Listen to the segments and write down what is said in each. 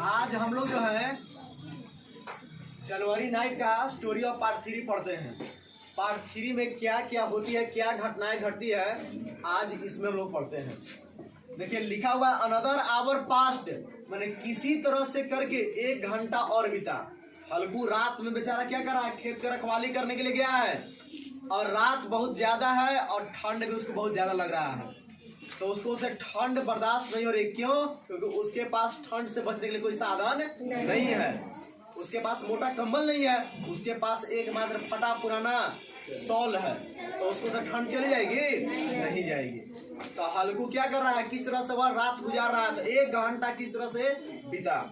आज हम लोग जो है जनवरी नाइट का स्टोरी ऑफ पार्ट 3 पढ़ते हैं। पार्ट 3 में क्या क्या होती है, क्या घटनाएं घटती है, आज इसमें हम लोग पढ़ते हैं। देखिए लिखा हुआ अनदर आवर पास्ट, मैंने किसी तरह से करके 1 घंटा और बीता। हल्कू रात में बेचारा क्या कर रहा है, खेत का रखवाली करने के लिए गया है और रात बहुत ज्यादा है और ठंड भी उसको बहुत ज्यादा लग रहा है। तो उसको उसे ठंड बर्दाश्त नहीं हो रही। क्यों? क्योंकि उसके पास ठंड से बचने के लिए कोई साधन नहीं है। उसके पास मोटा कंबल नहीं है, उसके पास एकमात्र फटा पुराना शॉल है। तो उसको से ठंड चली जाएगी? नहीं जाएगी। तो हल्कू क्या कर रहा है, किस तरह से वह रात गुजार रहा है। तो 1 घंटा किस तरह से बीता।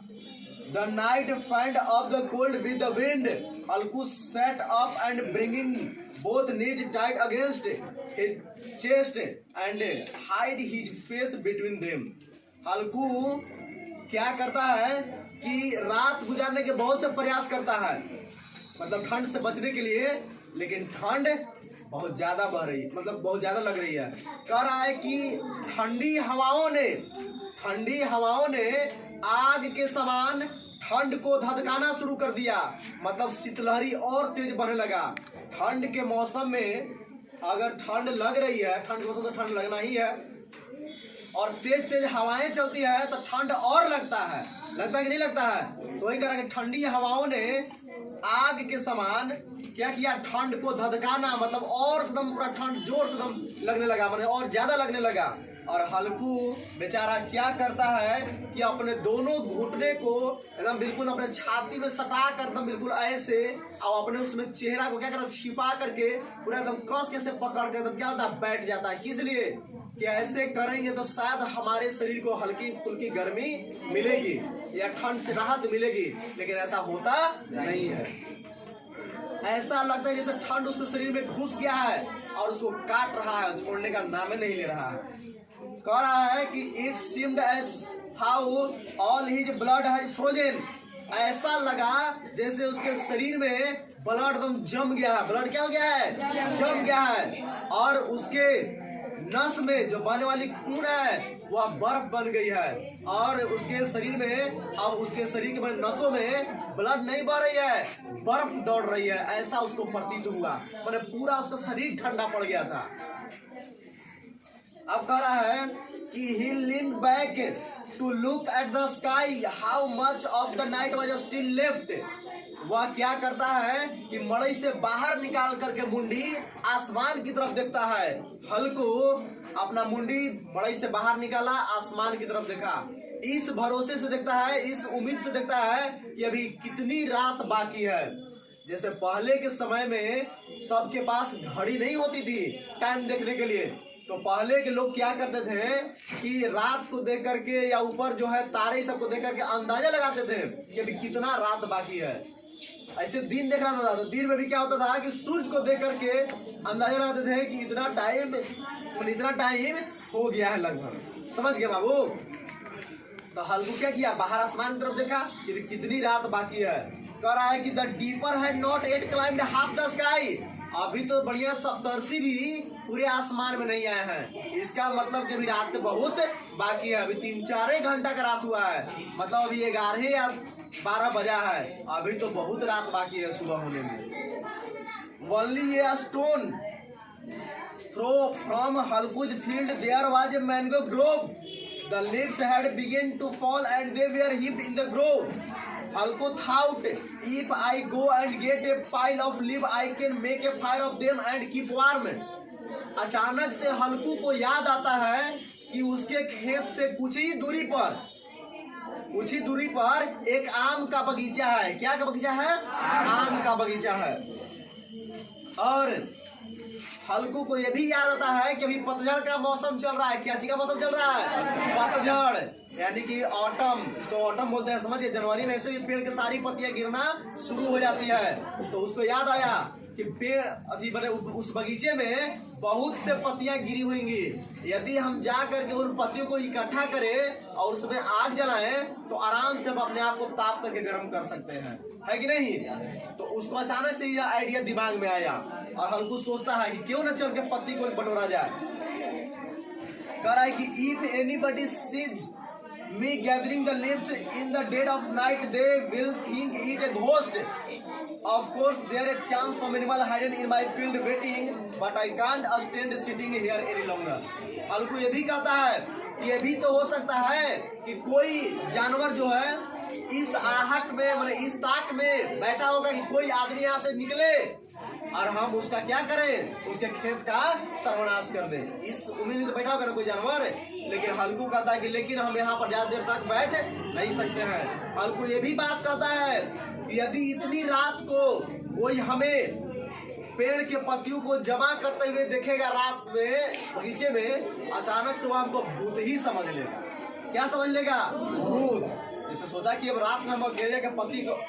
The night fanned of the cold with the wind. Halku sat up and bringing both knees tight against his chest and hide his face between them. हल्कू क्या करता है कि रात गुजारने के बहुत से प्रयास करता है, मतलब ठंड से बचने के लिए, लेकिन ठंड बहुत ज्यादा बह रही है, मतलब बहुत ज्यादा लग रही है। कह रहा है कि ठंडी हवाओं ने आग के समान ठंड को धधकाना शुरू कर दिया। मतलब शीतलहरी और तेज बढ़ने लगा। ठंड के मौसम में अगर ठंड लग रही है, ठंड के मौसम तो ठंड लगना ही है, और तेज तेज हवाएं चलती है तो ठंड और लगता है कि नहीं लगता है? तो वही कह रहा कि ठंडी हवाओं ने आग के समान क्या किया, ठंड को धधकाना, मतलब और एकदम पूरा ठंड जोर से एकदम लगने लगा, मतलब और ज्यादा लगने लगा। और हल्कू बेचारा क्या करता है कि अपने दोनों घुटने को एकदम बिल्कुल अपने छाती में सटा कर एकदम बिल्कुल ऐसे, और अपने उसमें चेहरा को क्या करता, छिपा करके पूरा एकदम कस के से पकड़ कर क्या होता है, बैठ जाता है। किस लिए कि ऐसे करेंगे तो शायद हमारे शरीर को हल्की फुल्की गर्मी मिलेगी या ठंड से राहत मिलेगी, लेकिन ऐसा होता नहीं है। ऐसा लगता है जैसे ठंड उसके शरीर में घुस गया है और उसको काट रहा है, छोड़ने का नाम नहीं ले रहा है। कह रहा है कि it seemed as how all his blood has frozen. ऐसा लगा जैसे उसके शरीर में ब्लड एकदम जम गया है। ब्लड क्या हो गया है? जम गया है। और उसके नस में जो बहने वाली खून है वह बर्फ बन गई है, और उसके शरीर में, अब उसके शरीर के नसों में ब्लड नहीं बह रही है, बर्फ दौड़ रही है। ऐसा उसको प्रतीत हुआ, मतलब पूरा उसका शरीर ठंडा पड़ गया था। अब कह रहा है कि he leaned back to look at the sky, how much of the night was still left. वह क्या करता है कि मड़ई से बाहर निकाल करके मुंडी आसमान की तरफ देखता है। हल्कू अपना मुंडी मड़ई से बाहर निकाला, आसमान की तरफ देखा। इस भरोसे से देखता है, इस उम्मीद से देखता है कि अभी कितनी रात बाकी है। जैसे पहले के समय में सबके पास घड़ी नहीं होती थी टाइम देखने के लिए, तो पहले के लोग क्या करते थे कि रात को देख करके या ऊपर जो है तारे सबको देख करके अंदाजा लगाते थे कि अभी कितना रात बाकी है। ऐसे दिन देख रहा था, तो दिन में भी क्या होता था कि सूरज को देख करके अंदाजा लगाते थे कि इतना टाइम हो गया है लगभग। समझ गए बाबू? तो हल्कू क्या किया, बाहर आसमान की तरफ देखा कि कितनी रात बाकी है। कह रहा है कि the deeper had not yet climbed half the sky. अभी तो बढ़िया सप्तर्षि भी पूरे आसमान में नहीं आए हैं। इसका मतलब कि अभी रात बहुत बाकी है। अभी 3-4 घंटा का रात हुआ है, मतलब अभी 11 या 12 बजा है, अभी तो बहुत रात बाकी है सुबह होने में। Only a stone throw from Halku's field there was a mango grove. The leaves had begun to fall and they were heaped in the grove. Halku thought, if I go and get a pile of leaves, I can make a fire of them and keep warm. अचानक से हल्कू को याद आता है कि उसके खेत से कुछ ही दूरी पर एक आम का बगीचा है। क्या का बगीचा है? आम का बगीचा है। और हल्कू को यह भी याद आता है कि अभी पतझड़ का मौसम चल रहा है। क्या चीज का मौसम चल रहा है? पतझड़, यानी कि ऑटम, इसको ऑटम बोलते हैं। समझिए, जनवरी में ऐसे भी पेड़ की सारी पत्तियां गिरना शुरू हो जाती है। तो उसको याद आया कि पेड़ अभी बने उस बगीचे में बहुत से पत्तियां गिरी होंगी। यदि हम जा करके उन पत्तियों को इकट्ठा करें और उसमें आग जलाएं तो आराम से हम अपने आप को ताप करके गर्म कर सकते हैं, है कि नहीं? तो उसको अचानक से यह आइडिया दिमाग में आया और हल्कू सोचता है कि क्यों न चल के पत्ती को बटोरा जाए। कह रहा है कि if anybody sees me gathering the leaves in the dead of night, they will think it a ghost. Of course, there is a chance some animal hidden in my field waiting, but I can't stand sitting here any longer. हल्कू ये भी कहता है कि ये भी तो हो सकता है कि कोई जानवर जो है इस आहट में मतलब इस ताक में बैठा होगा कि कोई आदमी यहाँ से निकले और हम उसका क्या करें, उसके खेत का सर्वनाश कर दें। इस उम्मीद में तो बैठा होगा ना कोई जानवर, लेकिन हल्कू कहता है कि लेकिन हम यहाँ पर ज्यादा देर तक बैठ नहीं सकते हैं। हल्कू ये भी बात कहता है कि यदि इतनी रात को कोई हमें पेड़ के पत्तियों को जमा करते हुए देखेगा रात में बगीचे में, अचानक से वो हमको भूत ही समझ लेगा। क्या समझ लेगा? भूत। जैसे सोचा कि अब रात में हम केले के पत्ती को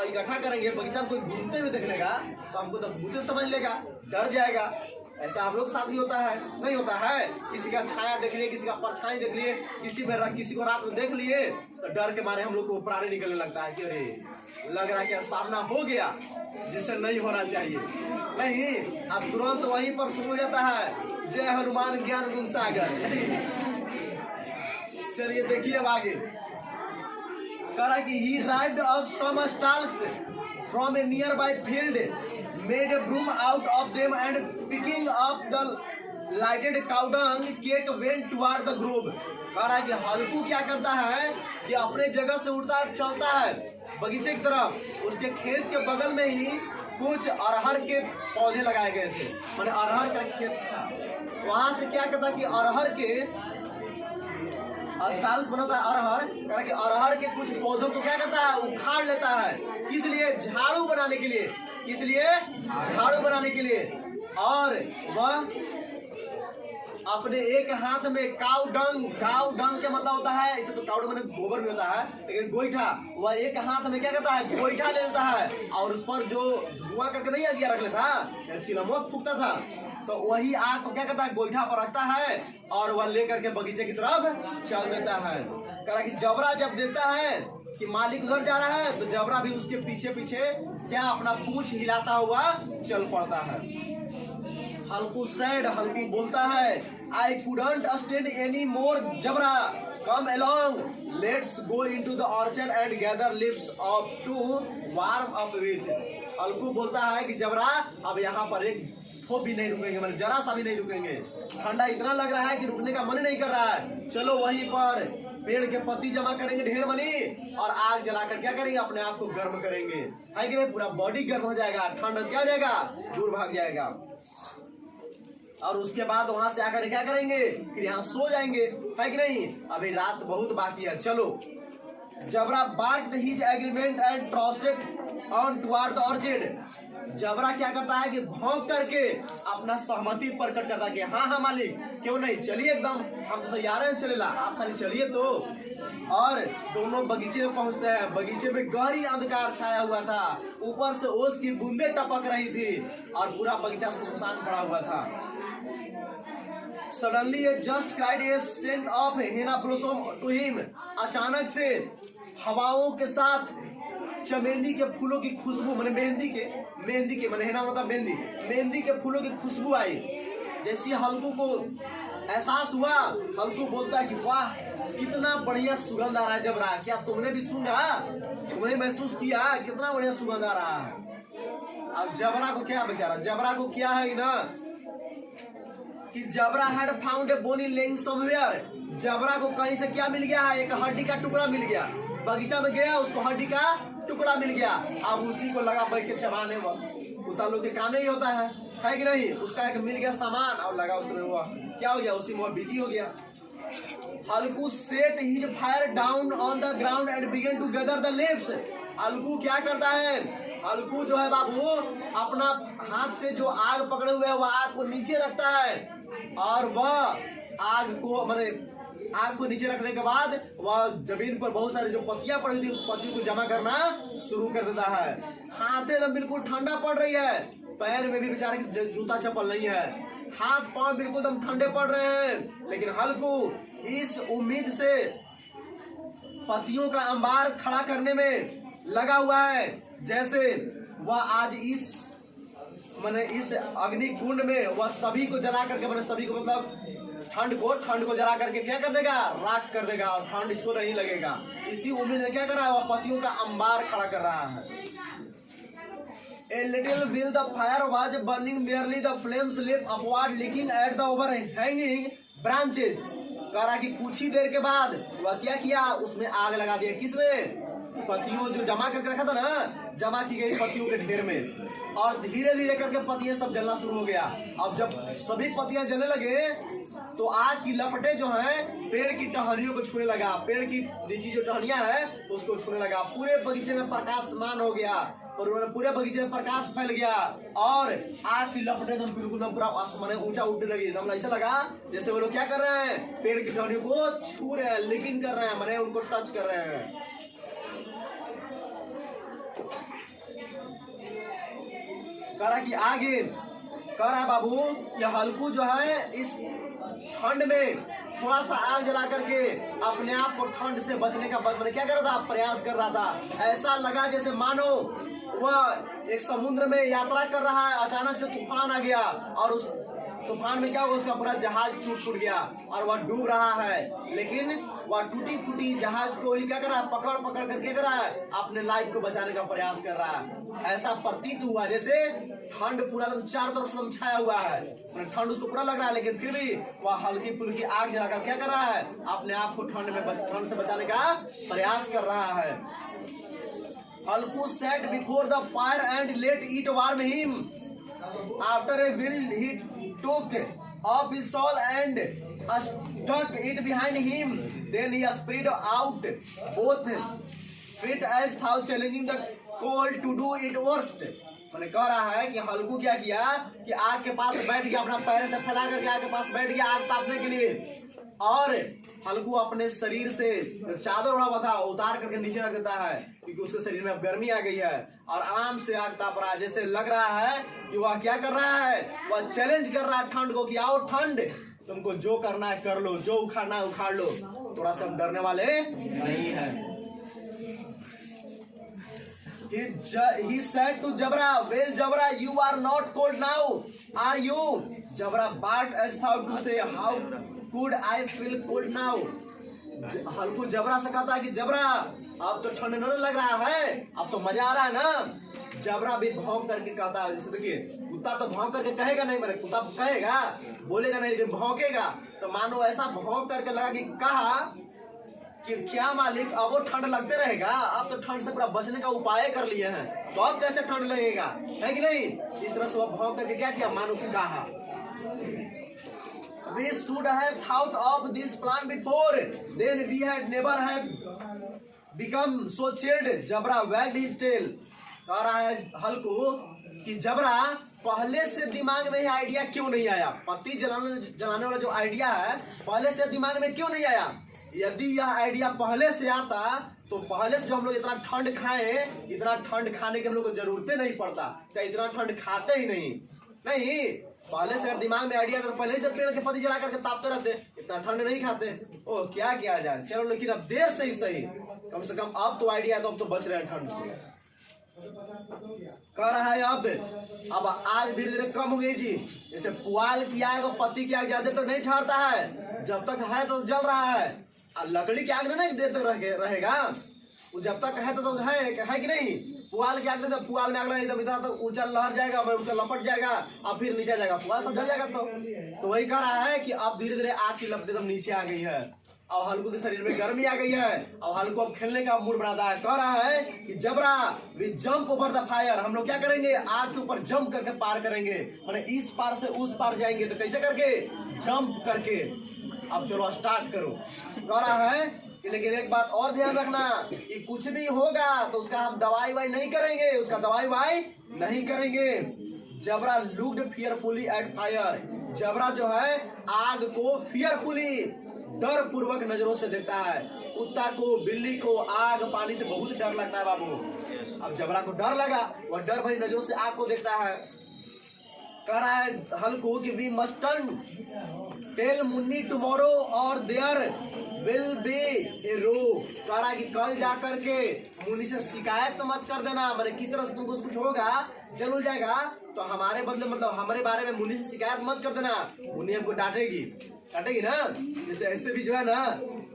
इकट्ठा करेंगे, बगीचा में कोई घूमते हुए देख लेगा तो हमको तो भूत समझ लेगा, डर जाएगा। ऐसा हम लोग के साथ भी होता है, नहीं होता है? किसी का छाया देख लिए, किसी का परछाई देख लिए, किसी को रात में देख लिए तो डर के मारे हम लोग को प्राणी निकलने लगता है कि अरे लग रहा है कि सामना हो गया जिससे नहीं होना चाहिए। नहीं, अब तुरंत वहीं पर शुरू हो जाता है जय हनुमान ज्ञान गुण सागर। चलिए देखिए अब आगे करा कि he ripped off some stalks from a nearby field, made a broom out of them, and picking up the lighted cow dung cake went toward the grove. कह रहा है कि हल्कू क्या करता है कि अपने जगह से उठता चलता है बगीचे की तरफ। उसके खेत के बगल में ही कुछ अरहर के पौधे लगाए गए थे, माने अरहर का खेत था। वहां से क्या करता कि अरहर के स्टाल्स बनता है अरहर, कारण कि अरहर के कुछ पौधों को क्या करता है उखाड़ लेता है। किस लिए? झाड़ू बनाने के लिए। किस लिए? झाड़ू बनाने के लिए। और वह अपने एक हाथ में काऊ डंग के मतलब होता है, इसे तो काऊ डंग मतलब गोबर में होता है, लेकिन गोईठा, वह एक हाथ में क्या करता है गोईठा ले लेता है और उस पर जो धुआं करके नहीं आग रख लेता, चिलमोत फूकता था, तो वही आग को क्या करता है गोईठा पर रखता है और वह लेकर के बगीचे की तरफ चल देता है। कहा कि जबरा जब देखता है कि मालिक उधर जा रहा है तो जबरा भी उसके पीछे पीछे क्या अपना पूंछ हिलाता हुआ चल पड़ता है। हल्कू सैड, हल्कू बोलता है I couldn't stand any more Jabra, come along, let's go into the orchard and gather leaves off to warm up with. Halku बोलता है कि जबरा अब यहाँ पर एक ठोप भी नहीं रुकेंगे, मतलब जरा सा भी नहीं रुकेंगे, ठंडा इतना लग रहा है कि रुकने का मन नहीं कर रहा है। चलो वहीं पर पेड़ के पत्ती जमा करेंगे ढेर मनी और आग जलाकर क्या करेंगे अपने आप को गर्म करेंगे, है कि नहीं? पूरा बॉडी गर्म हो जाएगा, ठंड क्या हो जाएगा, दूर भाग जाएगा। और उसके बाद वहां से आकर क्या करेंगे, फिर यहाँ सो जाएंगे, है कि नहीं? अभी रात बहुत बाकी है। चलो Jabra barked his agreement and trusted on toward the orchid. Jabra क्या करता है कि भौंक करके अपना सहमति प्रकट करता है कि हाँ हाँ मालिक, क्यों नहीं, चलिए एकदम, हम तो तैयार हैं, चलेला, आप खाली चलिए तो। और दोनों बगीचे में पहुंचते हैं। बगीचे में गहरी अंधकार छाया हुआ था, ऊपर से ओस की बूंदे टपक रही थी और पूरा बगीचा सुनसान पड़ा हुआ था। Suddenly a just cried a scent of henna blossom to him. अचानक से हवाओं के साथ चमेली के फूलों की खुशबू, मैंने मेहंदी के मैंने हेना मतलब मेहंदी के फूलों की खुशबू आई। जैसे हल्कू को एहसास हुआ, हल्कू बोलता है कि वाह कितना बढ़िया सुगंध आ रहा है जबरा, क्या तुमने भी सूंघा, तुमने महसूस किया कितना बढ़िया सुगंध आ रहा है। अब जबरा को क्या, बेचारा जबरा को क्या है ना कि Jabra had found a bony lying somewhere. Jabra को कहीं से क्या मिल गया है, एक हड्डी का टुकड़ा मिल गया। बगीचा में गया, उसको हड्डी का टुकड़ा मिल गया, अब उसी को लगा बैठ के चबाने। कुत्ता लोग के काम ही होता है कि नहीं? उसका एक मिल गया सामान और लगा उसमें, हुआ क्या हो गया, उसी में बिजी हो गया। Halku set his fire down on the ground and began to gather the leaves. Halku क्या करता है, हल्कू जो है बाबू अपना हाथ से जो आग पकड़े हुए है वह आग को नीचे रखता है और वह आग को नीचे रखने के बाद वह जमीन पर बहुत सारी जो पत्तियां पड़ी हुई थी पत्तियों को जमा करना शुरू कर देता है। हाथ एकदम बिल्कुल ठंडा पड़ रही है, पैर में भी बेचारे की जूता चप्पल नहीं है, हाथ पांव बिल्कुल एकदम ठंडे पड़ रहे हैं। लेकिन हल्कू इस उम्मीद से पत्तियों का अंबार खड़ा करने में लगा हुआ है जैसे वह आज इस अग्नि कुंड में वह सभी को जला करके, सभी को मतलब ठंड को जला करके क्या कर देगा, राख कर देगा और ठंड इसको नहीं लगेगा। इसी उम्मीद में क्या कर रहा है, वह पतियों का अंबार खड़ा कर रहा है। A little while the fire was burning merely, the flames leaped upward, leaking at the overhanging branches। कह रहा कि कुछ ही देर के बाद वह क्या किया, उसमें आग लगा दिया। किसमें, पत्तियों जो जमा करके रखा था ना, जमा की गई पत्तियों के ढेर में, और धीरे धीरे करके पत्तियां सब जलना शुरू हो गया। अब जब सभी पत्तियां जलने लगे तो आग की लपटें जो है पेड़ की टहनियों को छूने लगा, पेड़ की नीचे जो टहनियां है उसको छूने लगा। पूरे बगीचे में प्रकाशमान हो गया, पूरे बगीचे में प्रकाश फैल गया और आग की लपटें एकदम बिल्कुल पूरा आसमान ऊंचा उठने लगी। एकदम ऐसा लगा जैसे वो लोग क्या कर रहे हैं, पेड़ की टहनियों को छू रहे हैं, लिकिंग कर रहे हैं, माने उनको टच कर रहे हैं। कह रहा कि आगे कह रहा है बाबू कि हल्कू जो है इस ठंड में थोड़ा सा आग जला करके अपने आप को ठंड से बचने का क्या कर रहा था, प्रयास कर रहा था। ऐसा लगा जैसे मानो वह एक समुद्र में यात्रा कर रहा है, अचानक से तूफान आ गया और उस तूफान में क्या हुआ, उसका पूरा जहाज टूट गया और वह डूब रहा है। लेकिन वह टूटी फूटी जहाज को ही क्या कर रहा है, पकड़ कर क्या कर रहा है, अपने लाइफ को बचाने का प्रयास कर रहा है। ऐसा प्रतीत हुआ जैसे ठंड पूरा चारों तरफ से छाया हुआ है, ठंड उसको पूरा लग रहा है, लेकिन फिर भी वह हल्की फुल्की आग जलाकर क्या कर रहा है, अपने आप को ठंड से बचाने का प्रयास कर रहा है। हल्कू sat before the fire and let it warm him. After a while he took off his shawl and stuck it behind him. Then he spread out both feet as though challenging the cold to do it worst. मैंने कह रहा है कि हल्कू क्या किया कि आग के पास बैठ गया, अपना पैर से फैला करके आग के पास बैठ गया आग तापने के लिए, और हल्कू अपने शरीर से चादर ओढ़ा हुआ था उतार करके नीचे रख देता है, क्योंकि उसके शरीर में अब गर्मी आ गई है और आराम से आग ताप रहा है। जैसे लग रहा है कि वह क्या कर रहा है, वह चैलेंज कर रहा है ठंड को कि आओ ठंड, तुमको जो करना है कर लो, जो उखाड़ना है उखाड़ लो, थोड़ा सा डरने वाले नहीं है। He said to Jabra, well Jabra, you are not cold now, are you? Jabra barked as though to say, how could I feel cold now? हल्कू जबरा से कहता है कि जबरा अब तो ठंड नहीं लग रहा है, अब तो मजा आ रहा है ना। जबरा भी भौंक करके कहता है, जैसे देखिए कुत्ता तो भौंक करके कहेगा नहीं, मेरे कुत्ता कहेगा बोलेगा नहीं, लेकिन भौंकेगा। तो मानो ऐसा भौंक करके लगा कि कहा कि क्या मालिक अब वो ठंड लगते रहेगा, अब तो ठंड से पूरा बचने का उपाय कर लिए हैं, तो अब कैसे ठंड लगेगा, है कि नहीं। इस तरह से वो भौंक करके क्या किया, मानो कहा। We should have thought of this plan before, then we had never have become so chilled. Jabra wagged his tail। कह रहा है हल्कू कि जबरा पहले से दिमाग में ये आइडिया क्यों नहीं आया, पत्ती जलाने वाला जो आइडिया है पहले से दिमाग में क्यों नहीं आया। यदि यह आइडिया पहले से आता तो पहले से जो हम लोग इतना ठंड खाए, इतना ठंड खाने की हम लोग को जरूरत नहीं पड़ता, चाहे इतना ठंड खाते ही नहीं पहले से अगर दिमाग में आइडिया तो पहले से पेड़ के पत्ती जला करके तापते रहते, इतना ठंड नहीं खाते। ओ क्या किया जाए, चलो लेकिन अब देर से ही सही, कम से कम अब तो आइडिया है, तो अब तो बच रहे हैं ठंड से। कह रहा है अब आग धीरे धीरे कम हो गई जी। जैसे पुआल की आग और पत्ती की आग ज्यादा तक नहीं ठहरता है, जब तक है तो जल रहा है, और लकड़ी की आग नहीं देर तक रहेगा, वो जब तक है तो है कि नहीं। पुआल की आग तो पुआल में आग लगा इधर तक ऊंचा लहर जाएगा, उसे लपट जाएगा और फिर नीचे जाएगा, पुआल सब जल जाएगा। तो वही कह रहा है कि अब धीरे धीरे आग की लपटें एकदम नीचे आ गई है और हल्कू के शरीर में गर्मी आ गई है और हल्कू अब खेलने का मूड बनाता है। कह रहा है कि Jabra we jump over the fire, हम लोग क्या करेंगे, आग के ऊपर जंप करके पार करेंगे, माने इस पार से उस पार जाएंगे। तो कैसे करके, जंप करके। अब चलो स्टार्ट करो। कह रहा है कि लेकिन एक बात और ध्यान रखना कि कुछ भी होगा तो उसका हम दवाई वाई नहीं करेंगे, उसका दवाई वाई नहीं करेंगे। जबरा लुक्ड फियरफुली एट फायर, जबरा जो है आग को फियरफुली डर पूर्वक नजरों से देखता है। कुत्ता को, बिल्ली को आग पानी से बहुत डर लगता है बाबू। अब जबरा को डर लगा, वह डर भरी नजरों से आग को देखता है। कह रहा है हल्कू कि we must tell Munni tomorrow और there will be A roof. कह रहा है कि कल जा करके मुनि से शिकायत तो मत कर देना, मतलब किस तरह से तुमको कुछ होगा, जल हो जाएगा तो हमारे बदले मतलब हमारे बारे में मुनि से शिकायत मत कर देना, मुनि हमको डांटेगी ना। जैसे ऐसे भी जो है ना,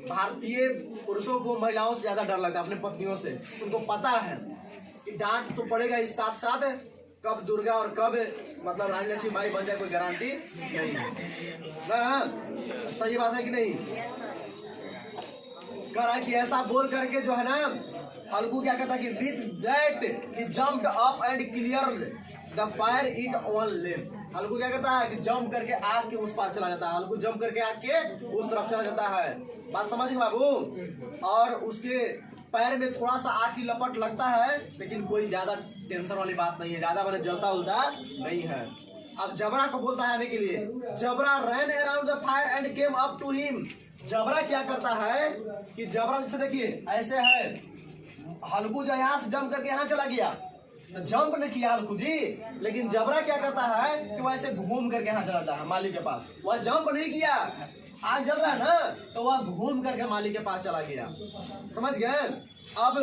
भारतीय पुरुषों को महिलाओं से ज्यादा डर लगता है अपने पत्नियों से। उनको पता है कि डांट तो पड़ेगा, इस साथ साथ कब दुर्गा और कब मतलब रानी लक्ष्मी माई बन जाए कोई गारंटी नहीं है ना। सही बात है कि नहीं। कह रहा है कि ऐसा बोल करके जो है ना, हल्कू क्या कहता है कि with that he jumped up and clear the fire it on live. Halku क्या कहता है कि जंप करके आग के उस पार चला जाता है। हल्कू जंप करके आग के उस तरफ चला जाता है। बात समझ गए बाबू। और उसके पैर में थोड़ा सा आग की लपट लगता है, लेकिन कोई ज्यादा टेंशन वाली बात नहीं है, ज्यादा मैंने जलता उलता नहीं है। अब जबरा को बोलता है आने के लिए। Jabra ran around the fire and came up to him. Jabra क्या करता है कि जबरा जैसे देखिए ऐसे है, हल्कू जो यहाँ से जंप करके यहाँ चला गया, तो जंप नहीं किया हल्कू जी, लेकिन जबरा क्या करता है कि वह ऐसे घूम करके यहाँ चला जाता है मालिक के पास। वह जंप नहीं किया, आग जल रहा है ना, तो वह घूम करके मालिक के पास चला गया। समझ गए। अब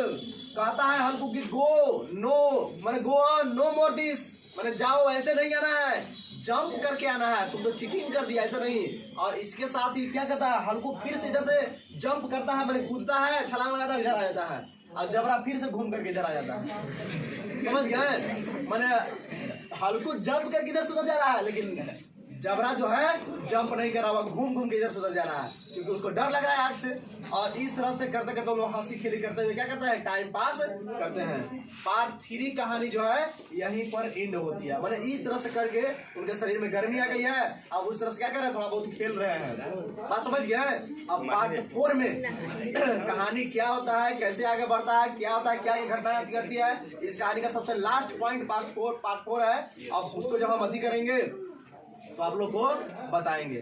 कहता है हल्कू की गो नो, मैंने go on no more this, मैंने जाओ ऐसे नहीं आना है, जंप करके आना है, तुम तो चीटिंग कर दिया, ऐसा नहीं। और इसके साथ ही क्या करता है हल्कू, फिर से इधर से जंप करता है, मैंने कूदता है, छलांग लगाता है, इधर आ जाता है, और जबरा फिर से घूम करके इधर आ जाता है। समझ गए। मैंने हल्कू जंप करके इधर सुधर जा रहा है, लेकिन जबरा जो है जंप नहीं कर रहा, घूम घूम के इधर सुधर जा रहा है, क्योंकि उसको डर लग रहा है आग से। और इस तरह से करते करते लोग हंसी खेली करते हुए क्या करते हैं, टाइम पास करते हैं। पार्ट 3 कहानी जो है यहीं पर एंड होती है। मैंने इस तरह से करके उनके शरीर में गर्मी आ गई है, अब उस तरह से क्या कर रहे हैं, थोड़ा बहुत खेल रहे हैं। बात समझ गए। अब पार्ट 4 में कहानी क्या होता है, कैसे आगे बढ़ता है, क्या होता है, क्या घटनाएं घटती है, इस कहानी का सबसे लास्ट पॉइंट पार्ट 4 है। अब उसको जब हम अति करेंगे तो आप लोग को बताएंगे।